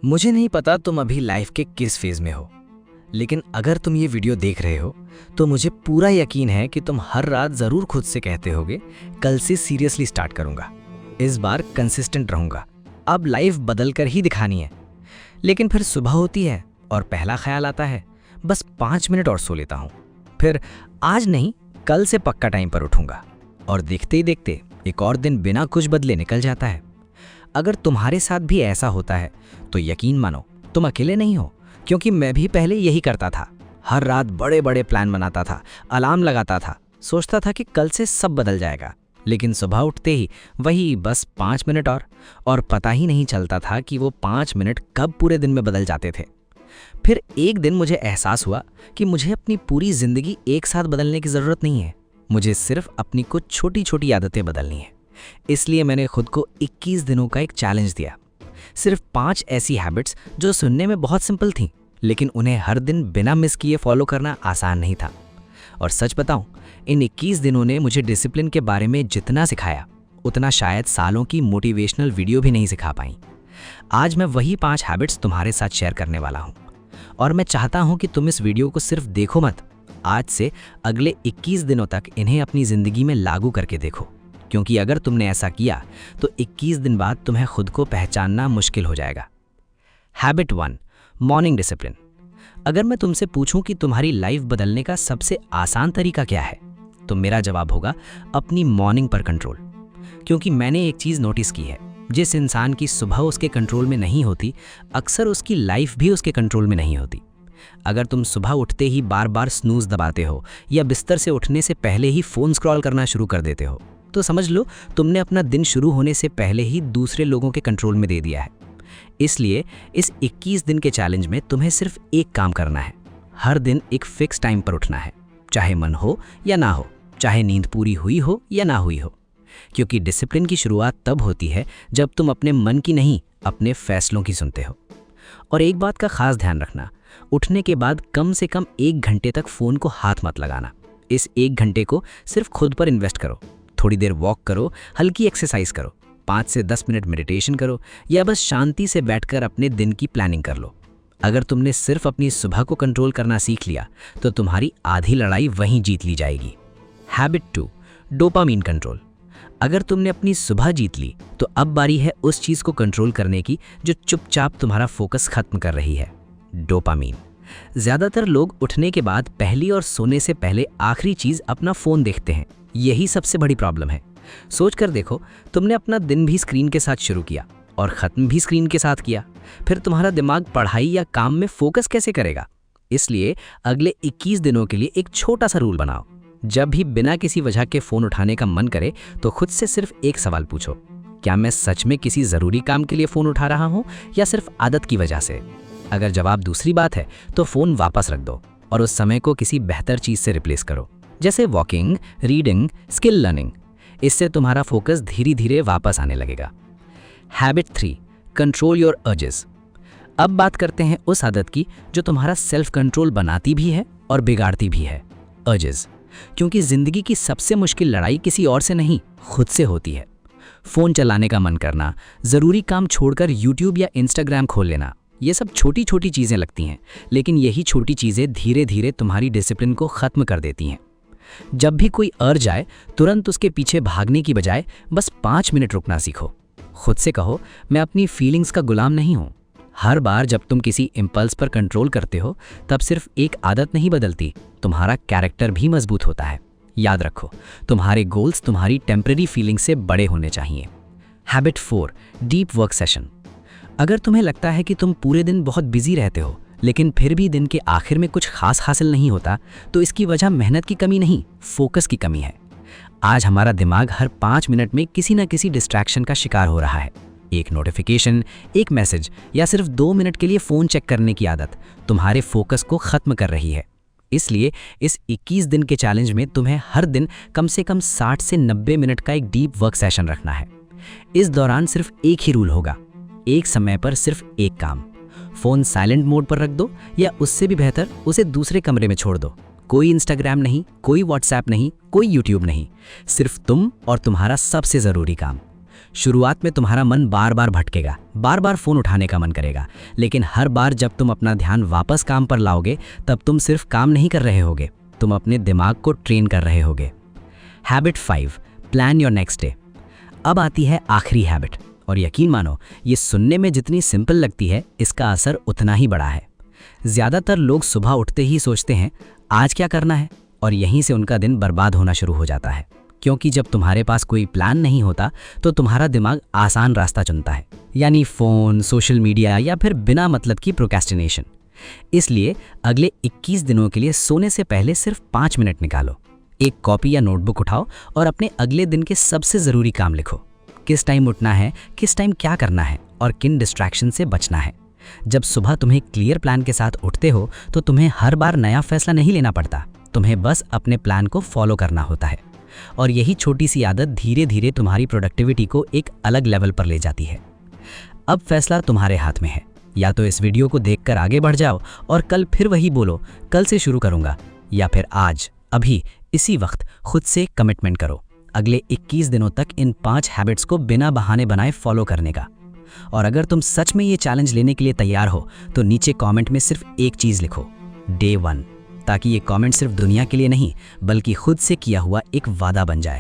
मुझे नहीं पता तुम अभी लाइफ के किस फेज में हो, लेकिन अगर तुम ये वीडियो देख रहे हो तो मुझे पूरा यकीन है कि तुम हर रात ज़रूर खुद से कहते होगे, कल से सीरियसली स्टार्ट करूंगा, इस बार कंसिस्टेंट रहूंगा, अब लाइफ बदल कर ही दिखानी है। लेकिन फिर सुबह होती है और पहला ख्याल आता है, बस 5 मिनट और सो लेता हूँ, फिर आज नहीं कल से पक्का टाइम पर उठूंगा, और देखते ही देखते एक और दिन बिना कुछ बदले निकल जाता है। अगर तुम्हारे साथ भी ऐसा होता है तो यकीन मानो तुम अकेले नहीं हो, क्योंकि मैं भी पहले यही करता था। हर रात बड़े बड़े प्लान बनाता था, अलार्म लगाता था, सोचता था कि कल से सब बदल जाएगा, लेकिन सुबह उठते ही वही बस 5 मिनट और पता ही नहीं चलता था कि वो 5 मिनट कब पूरे दिन में बदल जाते थे। फिर एक दिन मुझे एहसास हुआ कि मुझे अपनी पूरी जिंदगी एक साथ बदलने की ज़रूरत नहीं है, मुझे सिर्फ अपनी कुछ छोटी छोटी आदतें बदलनी है। इसलिए मैंने खुद को 21 दिनों का एक चैलेंज दिया। सिर्फ 5 ऐसी हैबिट्स जो सुनने में बहुत सिंपल थीं, लेकिन उन्हें हर दिन बिना मिस किए फॉलो करना आसान नहीं था। और सच बताऊं, इन 21 दिनों ने मुझे डिसिप्लिन के बारे में जितना सिखाया, उतना शायद सालों की मोटिवेशनल वीडियो भी नहीं सिखा पाई। आज मैं वही 5 हैबिट्स तुम्हारे साथ शेयर करने वाला हूं, और मैं चाहता हूं कि तुम इस वीडियो को सिर्फ देखो मत, आज से अगले 21 दिनों तक इन्हें अपनी ज़िंदगी में लागू करके देखो, क्योंकि अगर तुमने ऐसा किया तो 21 दिन बाद तुम्हें खुद को पहचानना मुश्किल हो जाएगा। Habit 1, morning discipline. अगर मैं तुमसे पूछूं कि तुम्हारी लाइफ बदलने का सबसे आसान तरीका क्या है, तो मेरा जवाब होगा अपनी मॉर्निंग पर कंट्रोल। क्योंकि मैंने एक चीज़ नोटिस की है, जिस इंसान की सुबह उसके कंट्रोल में नहीं होती, अक्सर उसकी लाइफ भी उसके कंट्रोल में नहीं होती। अगर तुम सुबह उठते ही बार बार स्नूज दबाते हो या बिस्तर से उठने से पहले ही फ़ोन स्क्रॉल करना शुरू कर देते हो, तो समझ लो तुमने अपना दिन शुरू होने से पहले ही दूसरे लोगों के कंट्रोल में दे दिया है। इसलिए इस 21 दिन के चैलेंज में तुम्हें सिर्फ एक काम करना है, हर दिन एक फिक्स टाइम पर उठना है, चाहे मन हो या ना हो, चाहे नींद पूरी हुई हो या ना हुई हो। क्योंकि डिसिप्लिन की शुरुआत तब होती है जब तुम अपने मन की नहीं, अपने फैसलों की सुनते हो। और एक बात का खास ध्यान रखना, उठने के बाद कम से कम 1 घंटे तक फ़ोन को हाथ मत लगाना। इस 1 घंटे को सिर्फ खुद पर इन्वेस्ट करो। थोड़ी देर वॉक करो, हल्की एक्सरसाइज करो, 5 से 10 मिनट मेडिटेशन करो, या बस शांति से बैठकर अपने दिन की प्लानिंग कर लो। अगर तुमने सिर्फ अपनी सुबह को कंट्रोल करना सीख लिया तो तुम्हारी आधी लड़ाई वहीं जीत ली जाएगी। Habit 2, dopamine control. अगर तुमने अपनी सुबह जीत ली तो अब बारी है उस चीज़ को कंट्रोल करने की जो चुपचाप तुम्हारा फोकस खत्म कर रही है, डोपामीन। ज़्यादातर लोग उठने के बाद पहली और सोने से पहले आखिरी चीज़ अपना फ़ोन देखते हैं। यही सबसे बड़ी प्रॉब्लम है। सोच कर देखो, तुमने अपना दिन भी स्क्रीन के साथ शुरू किया और ख़त्म भी स्क्रीन के साथ किया, फिर तुम्हारा दिमाग पढ़ाई या काम में फोकस कैसे करेगा? इसलिए अगले 21 दिनों के लिए एक छोटा सा रूल बनाओ। जब भी बिना किसी वजह के फ़ोन उठाने का मन करे तो खुद से सिर्फ एक सवाल पूछो, क्या मैं सच में किसी ज़रूरी काम के लिए फ़ोन उठा रहा हूँ या सिर्फ आदत की वजह से? अगर जवाब दूसरी बात है तो फ़ोन वापस रख दो और उस समय को किसी बेहतर चीज़ से रिप्लेस करो, जैसे वॉकिंग, रीडिंग, स्किल लर्निंग। इससे तुम्हारा फोकस धीरे धीरे वापस आने लगेगा। Habit 3, control your urges. अब बात करते हैं उस आदत की जो तुम्हारा सेल्फ कंट्रोल बनाती भी है और बिगाड़ती भी है, अर्जेस। क्योंकि ज़िंदगी की सबसे मुश्किल लड़ाई किसी और से नहीं, खुद से होती है। फ़ोन चलाने का मन करना, ज़रूरी काम छोड़कर यूट्यूब या इंस्टाग्राम खोल लेना, ये सब छोटी छोटी चीज़ें लगती हैं, लेकिन यही छोटी चीज़ें धीरे धीरे तुम्हारी डिसिप्लिन को ख़त्म कर देती हैं। जब भी कोई अर्ज आए, तुरंत उसके पीछे भागने की बजाय बस 5 मिनट रुकना सीखो। खुद से कहो, मैं अपनी फीलिंग्स का गुलाम नहीं हूँ। हर बार जब तुम किसी इम्पल्स पर कंट्रोल करते हो, तब सिर्फ एक आदत नहीं बदलती, तुम्हारा कैरेक्टर भी मजबूत होता है। याद रखो, तुम्हारे गोल्स तुम्हारी टेम्परेरी फीलिंग से बड़े होने चाहिए। Habit 4, deep work session. अगर तुम्हें लगता है कि तुम पूरे दिन बहुत बिजी रहते हो लेकिन फिर भी दिन के आखिर में कुछ खास हासिल नहीं होता, तो इसकी वजह मेहनत की कमी नहीं, फोकस की कमी है। आज हमारा दिमाग हर 5 मिनट में किसी न किसी डिस्ट्रैक्शन का शिकार हो रहा है। एक नोटिफिकेशन, एक मैसेज या सिर्फ 2 मिनट के लिए फ़ोन चेक करने की आदत तुम्हारे फोकस को ख़त्म कर रही है। इसलिए इस 21 दिन के चैलेंज में तुम्हें हर दिन कम से कम 60 से 90 मिनट का एक डीप वर्क सेशन रखना है। इस दौरान सिर्फ एक ही रूल होगा, एक समय पर सिर्फ एक काम। फ़ोन साइलेंट मोड पर रख दो, या उससे भी बेहतर उसे दूसरे कमरे में छोड़ दो। कोई इंस्टाग्राम नहीं, कोई व्हाट्सएप नहीं, कोई यूट्यूब नहीं, सिर्फ तुम और तुम्हारा सबसे ज़रूरी काम। शुरुआत में तुम्हारा मन बार बार भटकेगा, बार बार फ़ोन उठाने का मन करेगा, लेकिन हर बार जब तुम अपना ध्यान वापस काम पर लाओगे तब तुम सिर्फ काम नहीं कर रहे होगे, तुम अपने दिमाग को ट्रेन कर रहे होगे। Habit 5, plan your next day. अब आती है आखिरी हैबिट, और यकीन मानो ये सुनने में जितनी सिंपल लगती है इसका असर उतना ही बड़ा है। ज़्यादातर लोग सुबह उठते ही सोचते हैं आज क्या करना है, और यहीं से उनका दिन बर्बाद होना शुरू हो जाता है। क्योंकि जब तुम्हारे पास कोई प्लान नहीं होता तो तुम्हारा दिमाग आसान रास्ता चुनता है, यानी फ़ोन, सोशल मीडिया या फिर बिना मतलब की प्रोक्रेस्टिनेशन। इसलिए अगले 21 दिनों के लिए सोने से पहले सिर्फ 5 मिनट निकालो, एक कॉपी या नोटबुक उठाओ और अपने अगले दिन के सबसे ज़रूरी काम लिखो। किस टाइम उठना है, किस टाइम क्या करना है और किन डिस्ट्रैक्शन से बचना है। जब सुबह तुम्हें क्लियर प्लान के साथ उठते हो तो तुम्हें हर बार नया फैसला नहीं लेना पड़ता, तुम्हें बस अपने प्लान को फॉलो करना होता है। और यही छोटी सी आदत धीरे धीरे तुम्हारी प्रोडक्टिविटी को एक अलग लेवल पर ले जाती है। अब फैसला तुम्हारे हाथ में है, या तो इस वीडियो को देखकर आगे बढ़ जाओ और कल फिर वही बोलो कल से शुरू करूंगा, या फिर आज अभी इसी वक्त खुद से कमिटमेंट करो अगले 21 दिनों तक इन 5 हैबिट्स को बिना बहाने बनाए फॉलो करने का। और अगर तुम सच में ये चैलेंज लेने के लिए तैयार हो तो नीचे कमेंट में सिर्फ एक चीज़ लिखो, डे 1, ताकि ये कमेंट सिर्फ दुनिया के लिए नहीं बल्कि खुद से किया हुआ एक वादा बन जाए।